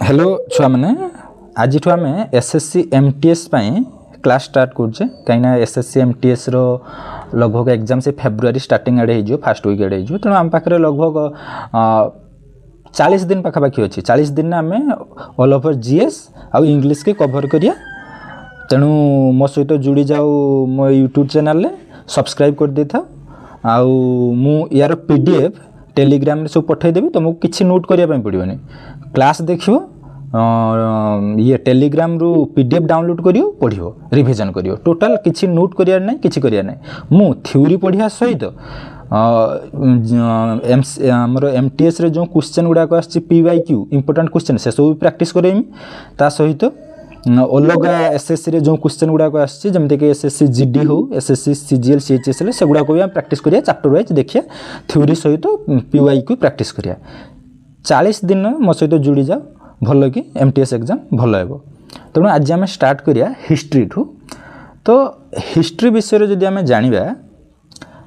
Hello छुआ मैंने आज आम एसएससी एमटीएस क्लास स्टार्ट करुचे कहीं एसएससी एमटीएस रो लगभग एग्जाम से फेब्रुआरी स्टार्टिंग आड़े हो फास्ट वीक आड़े हो तेणु आम पाखे लगभग 40 दिन पाखापाखि अच्छी 40 दिन आम ऑल ओवर जीएस आउ इंग्लिश के कवर करिया तेणु मो सहित जोड़ी जाओ मो यूट्यूब चैनल सब्सक्राइब कर दे था आउ मु यार पीडीएफ टेलीग्राम सब पठेदेवी तुमको किसी नोट करने पड़ोनी क्लास देखियो ये टेलीग्राम रु पीडीएफ डाउनलोड करियो पढ़ियो रिवीजन करियो टोटल किसी नोट करियार नहीं किसी करियार नहीं मु थ्योरी पढ़िया सहित आमर एमटीएस रे जो क्वेश्चन गुड़ाक आछि पीवाईक्यू इंपोर्टेंट क्वेश्चन से सब प्रैक्टिस करेमी ता सहित अलगा एसएससी रे जो क्वेश्चन गुड़ाक आछि जेमते कि एसएससी जीडी हो एसएससी सीजीएल सीएचएस से गुड़ाक भी प्रैक्टिस करिया चैप्टर वाइज देखिया थ्योरी सहित पीवाईक्यू प्रैक्टिस करिया 40 दिन मो सहित जोड़ी जाओ भल कि एमटीएस एग्जाम भल हे तेणु आज आम स्टार्ट करिया हिस्ट्री ठू तो हिस्ट्री विषय जदि आम जानिबा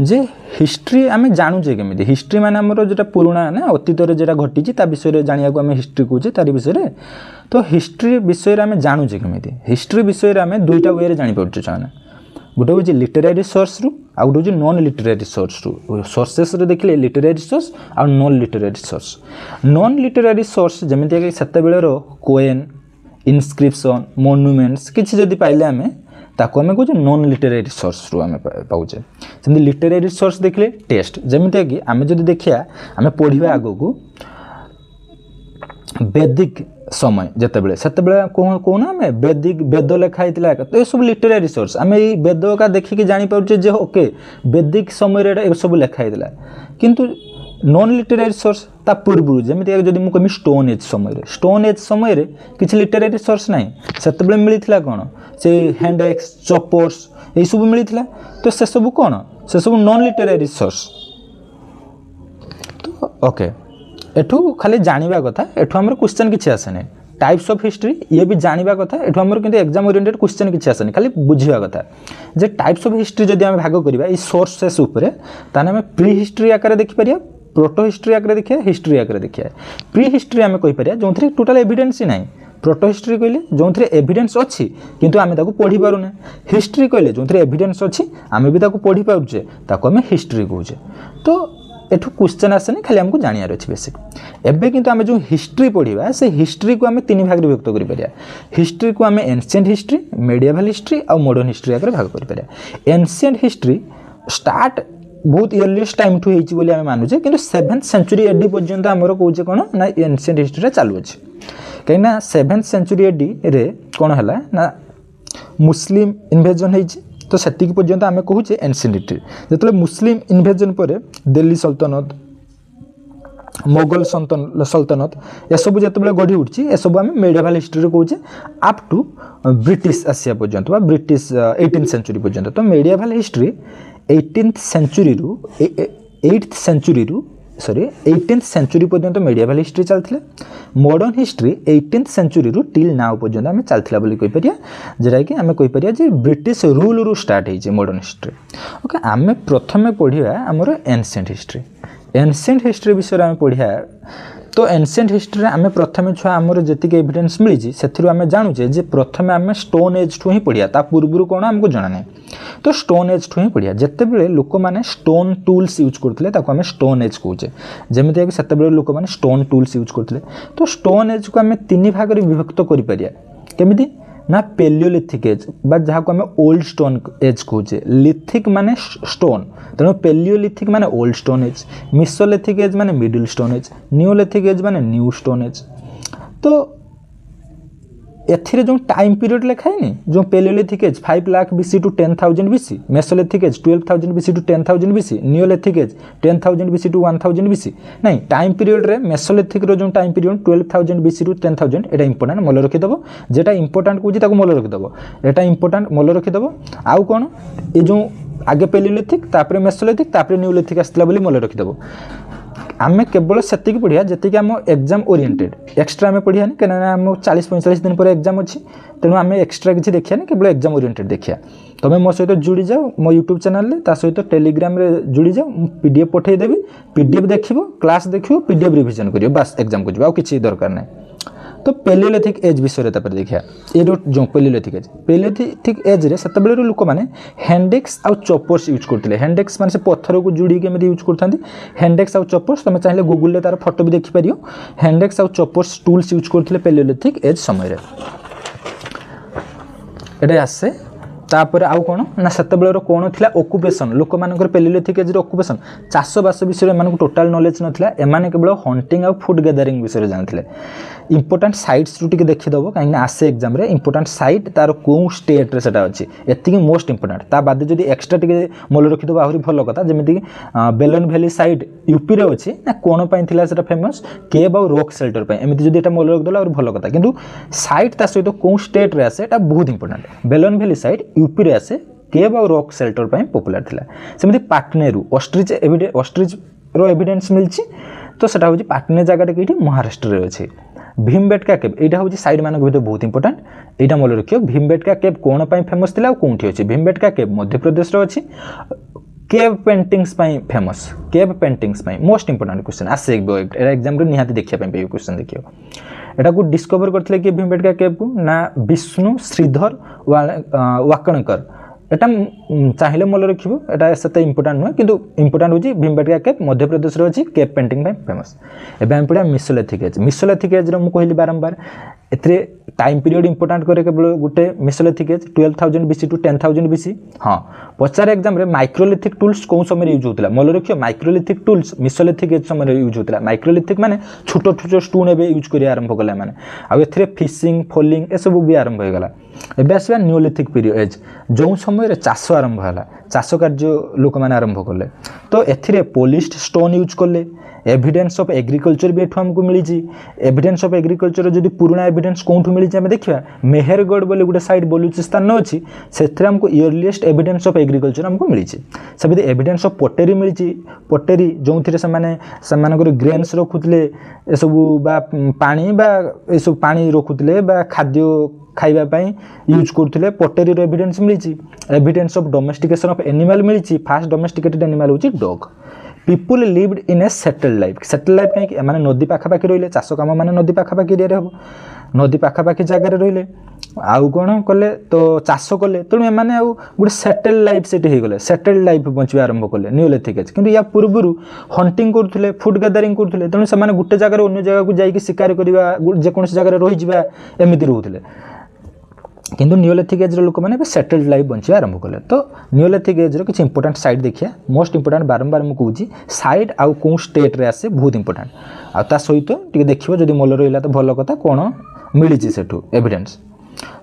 जे हिस्ट्री आम जानुचे केमिति हिस्ट्री माने हमर जेटा पुराना ना अतीत रे जेटा घटी ता विषय जानिया को आम हिस्ट्री कहूचे तारी विषय तो हिस्ट्री विषय आम जानुचे केमिति हिस्ट्री विषय आम दुईटा वे जानि पड़छु छाने गोटे हूँ लिटरेरी सोर्स रु आ गोटे हूँ नॉन लिटरेरी सोर्स रु सोर्सेस रे देखिले लिटरेरी सोर्स आ non literary source non literary source जमिति कि सेते बेलेरो कोएन इनस्क्रिप्शन मोनुमेंट्स किछि जदि पाइले आमे ताको आमे कहूँ नॉन लिटरेरी सोर्स रु आमे पाउचे सेमि लिटरेरी सोर्स देखिले टेक्स्ट जमिति कि आमे जदि देखिया आमे पढ़िबा आगो को वैदिक समय जिते कहना आम वैदिक वेद लिखाई तो ये सब लिटरेरी सोर्स आम ये वेद का देखिकी जापे जे ओके वैदिक समय सब लिखाई किंतु नॉन लिटरेरी सोर्स ता पूर्व जमीती जब मुझे कहमी स्टोन एज समय किसी लिटरेरी सोर्स ना से मिलता कौन से हैंड एक्स चपर्स ये सब मिलता तो से सब कौन से सब नॉन लिटरेरी सोर्स तो ओके एठू खाली जानिबा कथा एठू हमर क्वेश्चन किछि आसेने टाइप्स ऑफ हिस्ट्री ये भी जानिबा कथा एठू हमर किंतु एग्जाम ओरिएंटेड क्वेश्चन किछि आसेने खाली बुझिबा कथा जे टाइप्स ऑफ हिस्ट्री जदि हम भाग करिबा ई सोर्सेस ऊपर ताने हम प्री हिस्ट्री आकार देखि परिया प्रोटो हिस्ट्री आकार देखिया हिस्ट्री आकार देखिया प्री हिस्ट्री हम कहि परिया जोंथरे टोटल एविडेंस ही नाही प्रोटो हिस्ट्री कहले जोंथरे एविडेंस अछि किंतु आमे ताको पढी पारुने हिस्ट्री कहले जोंथरे एविडेंस अछि आमे भी ताको पढी पाउचे ताको आमे हिस्ट्री कहूचे तो एठू क्वेश्चन आसेनी खाली हमको जानियार अछि बेसिक एबे किंतु आमे जो हिस्ट्री पढिबा से हिस्ट्री को आमे तीन भाग रे विभक्त करि परिया हिस्ट्री को आमे एंशिएंट हिस्ट्री मेडिएवल हिस्ट्री और मॉडर्न हिस्ट्री आकर भाग करि परिया एंशिएंट हिस्ट्री स्टार्ट बहुत इयरलीस्ट टाइम टू हेची बोली आमे मानुचे किंतु 7th सेंचुरी एडी पर्यंत हमरो कहूचे कोन ना एंशिएंट हिस्ट्री रे चालू अछि कहिना 7th सेंचुरी एडी रे कोन हला ना मुस्लिम इन्वेजन हेची तो सेतिक पर्यंत आमे कहूचे एंशिएंट हिस्ट्री जेतले मुस्लिम इन्वेजन पर दिल्ली सल्तनत मोगल सल्तनत ये सब जेतबेले गढ़ी उठची ए सब आमे मेडिएवल हिस्ट्री रे कहूचे अप टू ब्रिटिश आसिया पर्यंत बा ब्रिटिश 18th सेंचुरी पर्यंत तो मेडिएवल हिस्ट्री 18th सेंचुरी रु 8th सेंचुरी रु सॉरी 18th सेंचुरी पर्यंत मेडिएवल हिस्ट्री चलथिले मॉडर्न हिस्ट्री 18th सेंचुरी रु टिल नाउ पर्यंत आमे चलथिला बोली कहि परिया जेरा कि आमे कहि परिया जे ब्रिटिश रूल रु स्टार्ट हेजे मॉडर्न हिस्ट्री ओके आमे प्रथमे पढिया हमर एंशिएंट हिस्ट्री विषय आमे पढिया तो एंशिएंट हिस्ट्री आमे प्रथमे छुआ हमर जतिक एविडेंस मिली सेथिरु आमे जानुचे जे प्रथमे आमे स्टोन एज ठु ही पढिया ता पूर्वरु कोन हमको जाना नै तो स्टोन एज ठु ही पढिया जत्ते बेले लोक माने स्टोन टूल्स यूज करथिले ताको आमे स्टोन एज कहूचे जेमिति कि सेते बेले लोक माने स्टोन टूल्स यूज करथिले तो स्टोन एज को आमे तीन भाग रे विभक्त करि परिया केमिति ना पेलियोलिथिक एज बा जहा को आमे ओल्ड स्टोन एज कहूचे लिथिक माने स्टोन तेणु पेलियोलिथिक माने old stone age mesolithic age माने middle stone age neolithic age माने न्यू स्टोन एज तो एथिरे जो टाइम पीरियड लिखा है जो paleolithic age 5 lakh BC two 10,000 BC mesolithic age 12,000 BC two 10,000 BC neolithic age 10,000 BC two 1,000 BC नहीं टाइम पीरियड रे मेसोलिथिक रो जो टाइम पीरियड 12,000 बीसी टू 10,000 एटा इंपोर्टेंट मन रखि दबो जेटा इंपोर्टेंट कहूची ताको मन रखि दबो एटा इंपोर्टेंट मन रखि दबो आउ कोन ए जो आगे पेलियोलिथिक तापरे मेसोलिथिक तापरे नियोलिथिक आस्तला बोली मन रखि दबो आमे केवल सेतिक पढ़िया जति आम एग्जाम ओरिएंटेड एक्स्ट्रा आम पढ़िया कहीं आम 40-45 दिन पर एग्जाम अच्छी तेणु आम एक्स्ट्रा किसी देखिया केवल एग्जाम ओरिएंटेड देखिया तुम्हें मो सहित जोड़ी जाओ मो यूट्यूब चैनल ता सहित टेलीग्राम रे जोड़ी जाओ पीडीएफ पठेदेवी पीडीएफ देखिबो क्लास देखिबो पीडीएफ रिवीजन करियो बस एग्जाम को जिबो आ किछि दरकार नै तो पेलियोलिथिक एज विषय देखिए ये जो पेलियोलिथिक एज रे से लोक मैंने हैंडेक्स आउ चॉपर्स यूज करते हैंडेक्स माने से पत्थर को जोड़ी के यूज करते हैंडेक्स आउ चॉपर्स तुम चाहिए गूगल तार फोटो भी देखिपर हैंडेक्स आउ चॉपर्स टूल्स यूज करते पेलियोलिथिक एज समय ये आसे तापर आउ कौन ना से कौन थी ऑक्युपेशन लोक मानकर पेलियोलिथिक एज ऑक्युपेशन चाषबास विषय में टोटाल नॉलेज नाला एमाने केवल हंटिंग आउ फूड गैदरिंग विषय जानते इंपोर्टेंट साइट्स रू देखीदेव कहीं आसे एग्जाम रे इंपोर्टेंट साइट तार कौ स्टेट रे सेटा अच्छी एति मोस्ट इंपोर्टेंट ता बाद जब एक्सट्रा टे मन रखीदेव आहरी भल कथा जमीक बेलन भैली साइड यूपी रे अच्छी ना कौन पाई सेटा फेमस केव आउ रॉक सेल्टर पर एमती जब मन रखिदेल आहरी भल कथा किंतु साइट ता सहित कौ स्टेट रे आसे बहुत इंपोर्टेंट बेलन भैली साइड यूपी रे आसे केव आउ रॉक सेल्टर पर पॉपुलर थिला सेमती पाटनेरु ऑस्ट्रिच रो एविडेंस मिलची तो सेटा होची पाटने जगह कहीं महाराष्ट्र रे अच्छी भीमबेटका केव यहाँ हूँ साइड मान भर बहुत इंपोर्टेंट यहाँ मन रखियो भीमबेटका केव कौन फेमस थी कौटी अच्छी भीमबेटका केव मध्य प्रदेश अच्छी cave paintings famous cave paintings most important question आसे एग्जाम निहाती देखिए क्वेश्चन देखियो एटा को डिस्कवर करथिले कि भीमबेटका केव को ना विष्णु श्रीधर वाकणकर एटा चाहिए मन रखिबो एटा सेते इंपोर्टेंट नुह किंतु इंपोर्टेंट होची भीमबेटका केव मध्य प्रदेश रो अछि केव पेंटिंग फेमस एबे हम पढा मिसोलिथिक एज रो मु कहली बारंबार एथरे टाइम पीरियड इंपोर्टेंट करे केवल गोटे mesolithic age 12000 BC to 10000 BC हां पचार एग्जाम रे माइक्रोलिथिक टूल्स कोन समय यूज होतला मन रखियो माइक्रोलिथिक टूल्स मिसोलिथिक एज समय यूज होतला माइक्रोलिथिक माने छोटो छोटो स्टोन एबे यूज करिया आरंभ कला माने आ एथरे फिशिंग फॉलिंग ए सब भी आरंभ हो गला एबे आसबा नियोलिथिक पीरियड एज जो समय चाष आरंभ है चाष कार्य लोक मैंने आरंभ कले तो एथिरे पोलिश्ड स्टोन यूज कले एविडेंस ऑफ एग्रीकल्चर भी एठू हमको मिली एविडेंस ऑफ एग्रीकल्चर जदि पुराना एविडेंस कौटू मिली आम देखा मेहरगढ़ बोले गोटे साइड बलुचिस्तान अच्छी से हमको इयरलीस्ट एविडेंस ऑफ एग्रीकल्चर हमको मिली सेमती एविडेंस ऑफ पोटेरी मिली पोटेरी जो थे से ग्रेन्स रखुले एसबू पानी ये सब पानी रखुले खाद्य खाइबा यूज करते पोटेरी एविडेंस मिली evidence of domestication of animal मिली फास्ट डोमेस्टिकेटेड एनिमल होची dog people lived in a settled life कहीं माने नदी पाखापाखि रहिले चाष काम माने नदी पाखापाखि एरिया हम नदी पाखापाखि जगार रहिले आउ कौन कले तो चाष कले तेणु एमाने आउ गोटे सेटल्ड लाइफ सेठी हो गले सेटल्ड लाइफ बंचवा आरंभ कले नियोलिथिक एज किंतु या पूर्व हंटिंग करथुले फूड गैदरिंग करथुले तेणु से गोटे जगार अन्य जगह को जाइए शिकार करवा जेकोसी जगह रही एमती रोले किंतु नियोलिथिक एज लोक मैंने सेटल्ड लाइफ बंचा आरंभ कले तो नियोलिथिक एज किसी इंपोर्टेंट साइट देखिए मोस्ट इंपोर्टेंट बारंबार मुझे कहूँ साइट आउ कौ स्टेट रे आसे बहुत इंपोर्टेंट आ सहित टे देखिए जब मन रहा तो भल कथा कौन मिली सेठू एविडेंस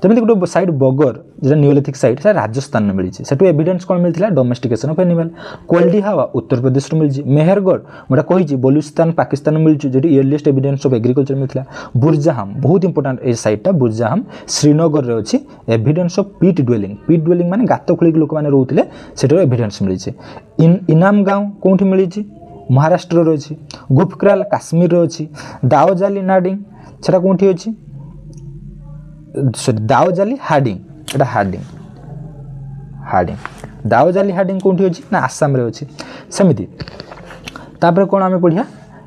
जमी गोटे साइड बगर जो नियोलिथिक साइट से राजस्थान में मिली सेठू एविडेंस कौन मिलता डोमेस्टिकेशन ऑफ एनिमल कोल्डी हावा उत्तर प्रदेश मिली मेहरगढ़ मुझे कही बलुचिस्तान पाकिस्तान मिली जो इयरलीस्ट एविडेंस ऑफ एग्रीकल्चर मिलता बुरजाहम बहुत इंपोर्टेंट ये साइटा बुरजाहम श्रीनगर में अच्छी एविडेंस ऑफ पीट ड्वेलिंग माने गात खोलिक लोक मैंने रोते से एविडेंस मिली इनाम गाँव कौटी मिली महाराष्ट्र अच्छी गुफक्राल काश्मीर अच्छी दाओजाली नाडिंग से कौटी अच्छी सॉरी दाओजाली हार्डिंग एटा हार्डिंग दाओजाली हार्डिंग कौटी अच्छी ना आसाम रे अच्छी सेमिति तापर कौन आम पढ़िया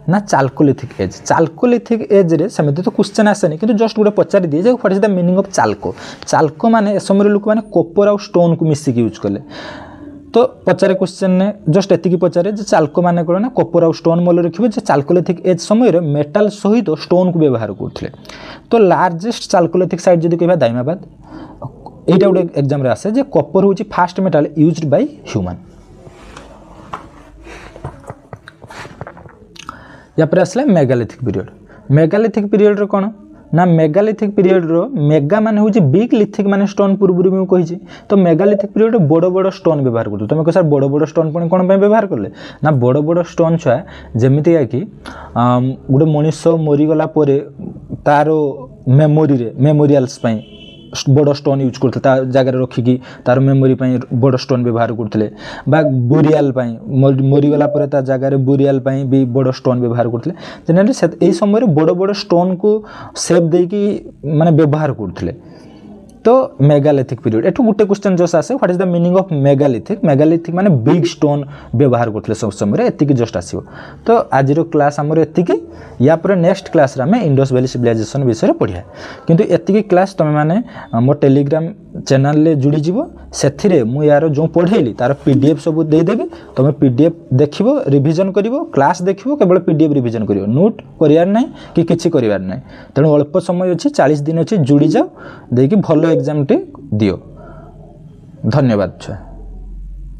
ना चाल्कोलिथिक एज रे सेमिति तो क्वेश्चन आसेनी किंतु जस्ट गोटे पचारि दिए what is the meaning of chalco माने ए समय लोक माने कॉपर और स्टोन को मिसिक यूज कले तो पचारे क्वेश्चन ने जस्ट एतिकी पचारे जे चाल्को माने कौन ना कॉपर और स्टोन मन रखिए चाल्कोलिथिक एज समय मेटाल सहित स्टोन को व्यवहार करते तो लार्जेस्ट चाल्कोलिथिक साइट जदि कह दाइमाबाद यहाँ गोटे एग्जाम रे आसे जे कॉपर हूँ fast metal used by human या पर आसला मेगालिथिक पीरियड रो कौन ना मेगालिथिक पीरियड रो मेगा माने हूँ बिग लिथिक माने स्टोन पूर्व भी कही तो मेगालिथिक पीरियड बड़ बड़ स्टोन व्यवहार कर तुम कह सर बड़ बड़ स्टोन पुणी कौन व्यवहार कले ना बड़ बड़ स्टोन छुआ जमीती कि गोटे मनीष मरीगला तार मेमोरियाल्स बड़ स्टोन यूज करते जगार रखिकी तार मेमोरी बड़ स्टोन व्यवहार करते बोरियाल मरीगला जगार बोरियाल भी बड़ स्टोन व्यवहार करते जनरली समय बड़ बड़ स्टोन को सेप देकी माने व्यवहार करते तो मेगालिथिक पीरियड एठू गोटे क्वेश्चन जस्ट आसे what is the meaning of megalithic megalithic माने बिग स्टोन व्यवहार करथले सब समय एतिकी जस्ट आसीबो तो आजिरो क्लास हमर एतिकी या पर नेक्स्ट क्लास रे हम इंडस वैली सिविलाइजेशन विषय रे पढिया किंतु एतिकी क्लास तमे माने मो टेलीग्राम चैनल ले जुड़ी जीवो सेथिरे मु यार जो पढेली तार पीडीएफ सब दे देबे तमे पीडीएफ देखिबो रिवीजन करिवो क्लास देखिबो केवल पीडीएफ रिवीजन करिवो नोट करियार नै कि किछि करिवार नै तेणु अल्प समय अछि 40 दिन अछि जुड़ी जाओ देकी भलो एग्जाम टे दियो धन्यवाद।